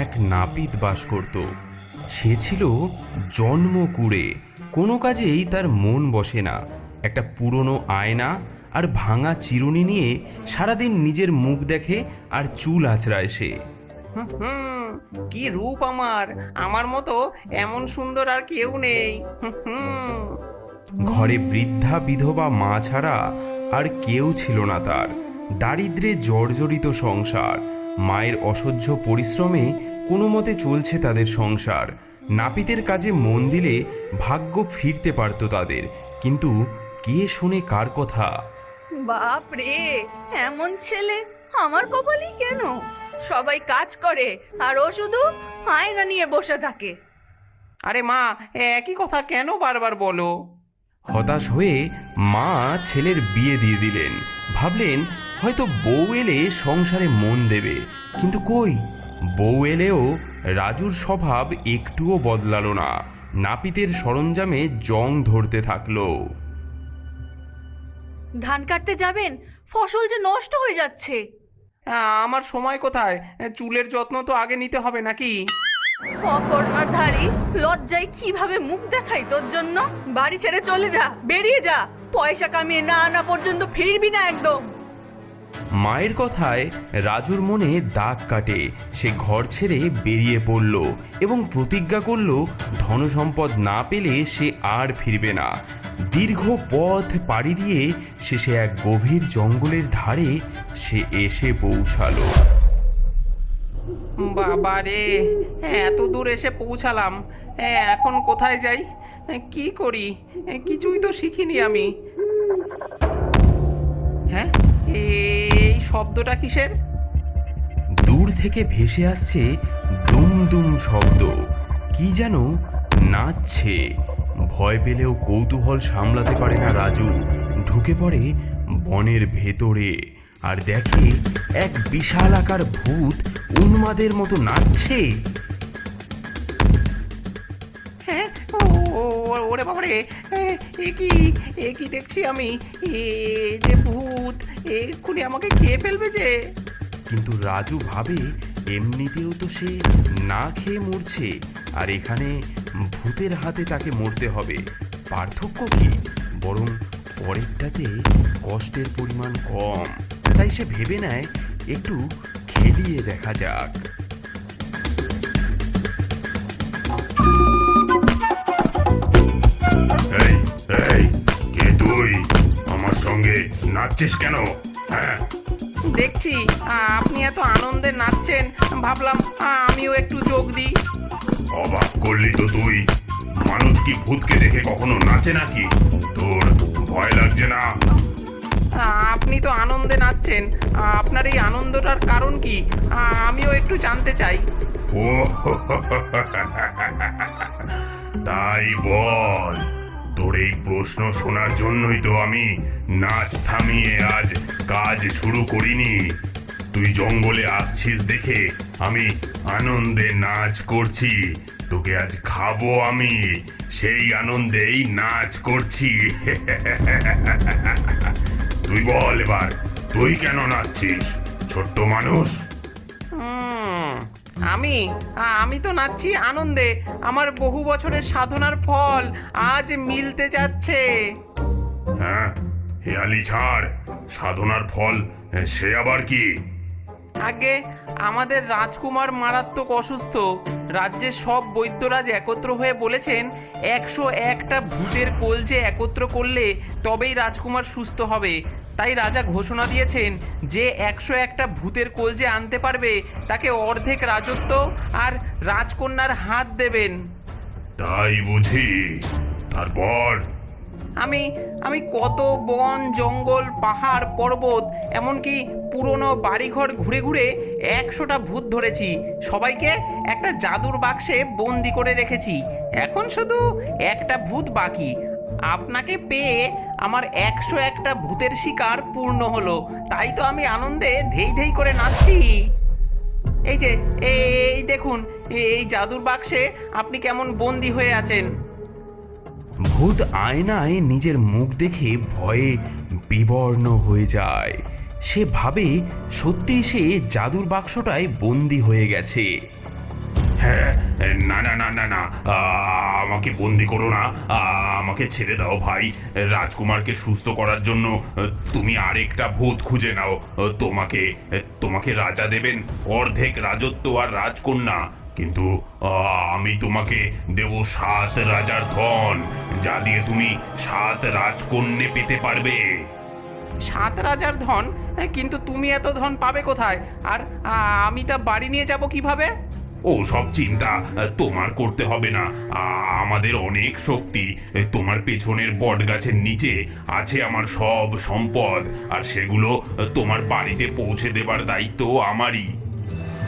এক নাপিত বাস করত। সে ছিল জন্মকুঁড়ে, কোনো কাজেই তার মন বসে না। একটা পুরনো আয়না আর ভাঙা চিরুনি নিয়ে সারাদিন নিজের মুখ দেখে আর চুল আঁচড়ায় সে। কি রূপ আমার, আমার মতো এমন সুন্দর আর কেউ নেই। ঘরে বৃদ্ধা বিধবা মা ছাড়া আর কেউ ছিল না তার। দারিদ্র্যে জর্জরিত সংসার। মায়ের অসহ্য পরিশ্রমে কোনো মতে চলছে তাদের সংসার। নাপিতের কাজে মন দিলে ভাগ্য ফিরতে পারত তাদের, কিন্তু কে শোনে কার কথা? বাপ রে, এমন ছেলে আমার কপালই কেন? সবাই কাজ করে আর ও শুধু আয়না নিয়ে বসে থাকে। আরে মা, একই কথা কেন বারবার বলো? হতাশ হয়ে মা ছেলের বিয়ে দিয়ে দিলেন। ভাবলেন হয়তো বউ এলে সংসারে মন দেবে, কিন্তু কই, বউ এলেও রাজুর স্বভাব একটুও বদলালো না। নাপিতের সরঞ্জামে জং ধরতে থাকলো। ধান কাটতে যাবেন, ফসল যে নষ্ট হয়ে যাচ্ছে। আমার সময় কোথায়? চুলের যত্ন তো আগে নিতে হবে নাকি? অকর্মাধারী, লজ্জায় কিভাবে মুখ দেখাই তোর জন্য? বাড়ি ছেড়ে চলে যা, বেরিয়ে যা। পয়সা কামিয়ে না আনা পর্যন্ত ফিরবি না একদম। মায়ের কথায় রাজুর মনে দাগ কাটে। সে ঘর ছেড়ে বেরিয়ে পড়ল এবং প্রতিজ্ঞা করল ধনসম্পদ না পেলে সে আর ফিরবে না। দীর্ঘ পথ পাড়ি দিয়ে শেষে এক গভীর জঙ্গলের ধারে সে এসে পৌঁছালো। বাবা রে, এত দূর এসে পৌঁছালাম, এখন কোথায় যাই, কি করি? কিছুই তো শিখিনি আমি। হ্যাঁ, এই শব্দটা কিসের? দূর থেকে ভেসে আসছে দুম দুম শব্দ। কি যেন নাচছে। ভয় পেলেও কৌতূহল সামলাতে পারে না রাজু। ঢুকে পড়ে বনের ভেতরে আর দেখে এক বিশাল আকার ভূত উন্মাদের মতো নাচছে। হ্যাঁ, ওরে বাবা রে, এ কি দেখছি আমি? এ যে ভূত, এক্ষুনি আমাকে খেয়ে ফেলবে যে। কিন্তু রাজু ভাবে এমনিতেও তো সে না খেয়ে মরছে, আর এখানে ভূতের হাতে তাকে মরতে হবে। পার্থক্য কি? বরং পরেরটাতে কষ্টের পরিমাণ কম। তাই সে ভেবে নেয় একটু খেলিয়ে দেখা যাক। এই এই, কে তুই? আমার সঙ্গে নাচছিস কেন? হ্যাঁ, দেখছি আপনি এত আনন্দে নাচছেন, ভাবলাম আমিও একটু যোগ দিই। অবাক করলি তো তুই। মানুষ কি ভূতকে দেখে কখনো নাচে নাকি? তোর ভয় লাগছে না? আপনি তো আনন্দে নাচছেন, আপনার এই আনন্দটার কারণ কি আমিও একটু জানতে চাই। ও তাই বল। তোর এই প্রশ্ন শোনার জন্যই তো আমি নাচ থামিয়ে আজ কাজ শুরু করিনি। তুই জঙ্গলে আসছিস দেখে আমি আনন্দে নাচ করছি। তোকে আজ খাবো আমি, সেই আনন্দেই নাচ করছি। তুই বল এবার, তুই কেন নাচছিস, ছোট্ট মানুষ? আমি আমি তো নাচছি আনন্দে। আমার বহু বছরের সাধনার ফল আজ মিলতে যাচ্ছে। হ্যাঁ, হেয়ালি ছাড়। সাধনার ফল সে আবার কি? আগে আমাদের রাজকুমার মারাত্মক অসুস্থ। রাজ্যের সব বৈদ্যরাজ একত্র হয়ে বলেছেন 101টা ভূতের কলজে একত্র করলে তবেই রাজকুমার সুস্থ হবে। তাই রাজা ঘোষণা দিয়েছেন যে 101টা ভূতের কলজে আনতে পারবে তাকে অর্ধেক রাজত্ব আর রাজকন্যার হাত দেবেন। তাই বুঝি? তারপর? আমি আমি কত বন জঙ্গল পাহাড় পর্বত এমনকি পুরনো বাড়িঘর ঘুরে ঘুরে 100টা ভূত ধরেছি। সবাইকে একটা জাদুর বাক্সে বন্দি করে রেখেছি। এখন শুধু একটা ভূত বাকি। আপনাকে পেয়ে আমার 101টা ভূতের শিকার পূর্ণ হলো। তাই তো আমি আনন্দে ধেই ধেই করে নাচছি। এই যে এই দেখুন, এই জাদুর বাক্সে আপনি কেমন বন্দি হয়ে আছেন। ভূত আয়নায় নিজের মুখ দেখে ভয়ে বিবর্ণ হয়ে যায়। সে ভাবে সত্যি সে জাদুর বাক্সটায় বন্দি হয়ে গেছে। হ্যাঁ, না না না না না, আমাকে বন্দি করো না, আমাকে ছেড়ে দাও ভাই। রাজকুমারকে সুস্থ করার জন্য তুমি আরেকটা ভূত খুঁজে নাও। তোমাকে তোমাকে রাজা দেবেন অর্ধেক রাজত্ব আর রাজকন্যা, কিন্তু আমি তোমাকে দেব 7 রাজার ধন, যা দিয়ে তুমি 7 রাজকন্যে পেতে পারবে। 7 রাজার ধন? কিন্তু তুমি এত ধন পাবে কোথায়? আর আমি তা বাড়ি নিয়ে যাব কিভাবে? ও সব চিন্তা তোমার করতে হবে না, আমাদের অনেক শক্তি। তোমার পেছনের বট গাছের নিচে আছে আমার সব সম্পদ, আর সেগুলো তোমার বাড়িতে পৌঁছে দেবার দায়িত্ব আমারই।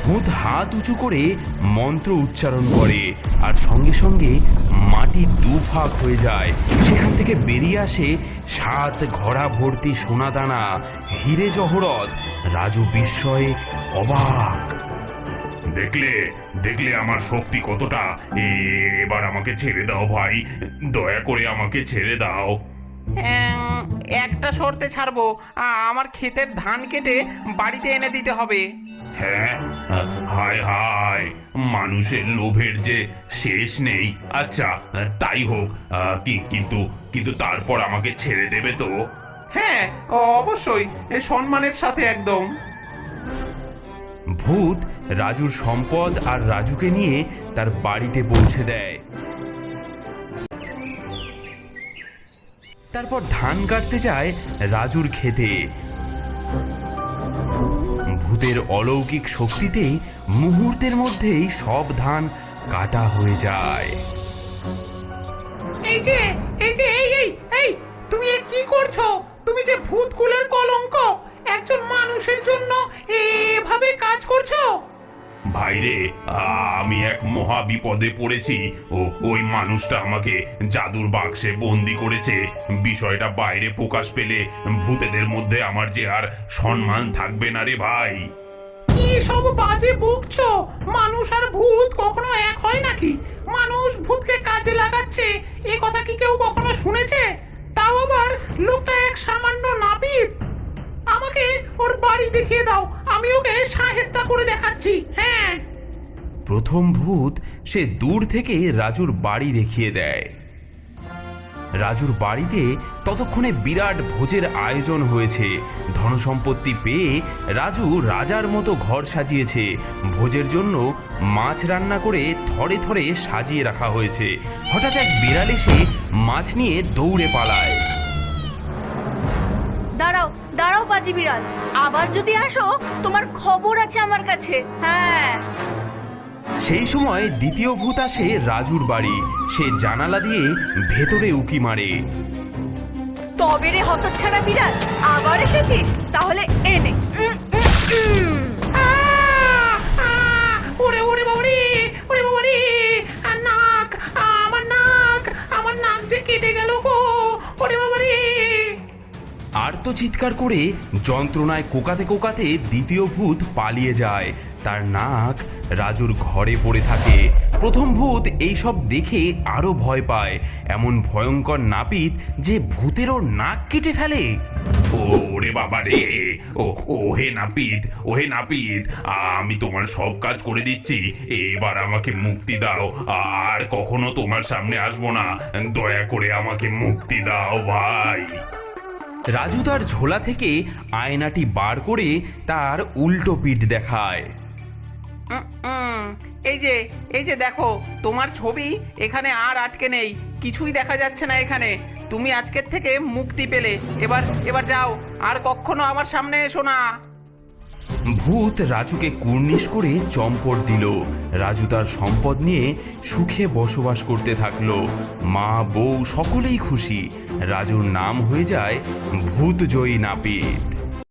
ভূত হাত উঁচু করে মন্ত্র উচ্চারণ করে আর সঙ্গে সঙ্গে মাটি দুভাগ হয়ে যায়। সেখান থেকে বেরিয়ে আসে 7 ঘোড়া ভর্তি সোনাদানা, হিরে জহরত। রাজু বিস্ময়ে অবাক। দেখলে দেখলে আমার শক্তি কতটা। এবার আমাকে ছেড়ে দাও ভাই, দয়া করে আমাকে ছেড়ে দাও। একটা শর্তে ছাড়বো, আমার ক্ষেতের ধান কেটে বাড়িতে এনে দিতে হবে। হ্যাঁ, হায় হায়, মানুষের লোভের যে শেষ নেই। আচ্ছা তাই হোক, কিন্তু কিন্তু তারপর আমাকে ছেড়ে দেবে তো? হ্যাঁ অবশ্যই, সম্মানের সাথে একদম। ভূত রাজুর সম্পদ আর রাজুকে নিয়ে তার বাড়িতে পৌঁছে দেয়। তারপর ধান কাটতে যায় রাজুর ক্ষেতে। ভূতের অলৌকিক শক্তিতে মুহূর্তের মধ্যেই সব ধান কাটা হয়ে যায়। এই যে এই যে এই এই এই তুমি এ কি করছো? তুমি যে ভূত কুলের কলঙ্ক, একজন মানুষের জন্য এভাবে কাজ করছো? ভাইরে, আমি এক মহা বিপদে পড়েছি। ওই মানুষটা আমাকে জাদুর বাক্সে বন্দি করেছে। বিষয়টা বাইরে প্রকাশ পেলে ভূতেদের মধ্যে আমার যে আর সম্মান থাকবে না রে ভাই। কি সব বাজে বকছো? মানুষ আর ভূত কখনো এক হয় নাকি? মানুষ ভূতকে কাজে লাগাচ্ছে, এ কথা কি কেউ কখনো শুনেছে? তাও আবার লোকটা এক সামান্য নাপিত। আমাকে ওর বাড়ি দেখিয়ে দাও, আমি ওকে সাহেস্তা করে দেখাচ্ছি। হ্যাঁ। প্রথম ভূত সে দূর থেকে রাজুর বাড়ি দেখিয়ে দেয়। রাজুর বাড়িতে ততক্ষণে বিরাট ভোজের আয়োজন হয়েছে। ধনসম্পত্তি পেয়ে রাজু রাজার মতো ঘর সাজিয়েছে। ভোজের জন্য মাছ রান্না করে থরে থরে সাজিয়ে রাখা হয়েছে। হঠাৎ এক বিড়াল এসে মাছ নিয়ে দৌড়ে পালায়। দাঁড়াও দাঁড়াও বাজি বিড়াল, আবার যদি আসো তোমার খবর আছে আমার কাছে। হ্যাঁ। সেই সময় দ্বিতীয় ভূত আসে রাজুর বাড়ি। সে জানালা দিয়ে ভেতরে উকি মারে। তবে রে হতচ্ছাড়া বিড়াল, আবার এসেছিস? তাহলে এনে। ওরে ওরে বাবারে, ওরে বাবারে, নাক, আমার নাক যে কেটে গেল গো। ওরে বাবারে। আর্ত চিৎকার করে যন্ত্রণায় কোকাতে কোকাতে দ্বিতীয় ভূত পালিয়ে যায়। তার নাক রাজুর ঘরে পড়ে থাকে। প্রথম ভূত এইসব দেখে আরো ভয় পায়। এমন ভয়ঙ্কর নাপিত যে ভূতেরও নাক কেটে ফেলে। ওরে বাবা রে, ওহে নাপিত, ওহে নাপিত, আমি তোমার সব কাজ করে দিচ্ছি, এবার আমাকে মুক্তি দাও। আর কখনো তোমার সামনে আসবো না, দয়া করে আমাকে মুক্তি দাও ভাই। রাজু তার ঝোলা থেকে আয়নাটি বার করে তার উল্টো পিঠ দেখায়। এই যে দেখো, তোমার ছবি এখানে আর আটকে নেই, কিছুই দেখা যাচ্ছে না এখানে। তুমি আজকের থেকে মুক্তি পেলে। এবার যাও, আর কখনো আমার সামনে এসো না। ভূত রাজুকে কুর্নিশ করে চম্পট দিল। রাজু তার সম্পদ নিয়ে সুখে বসবাস করতে থাকলো। মা বউ সকলেই খুশি। রাজুর নাম হয়ে যায় ভূতজয়ী নাপিত।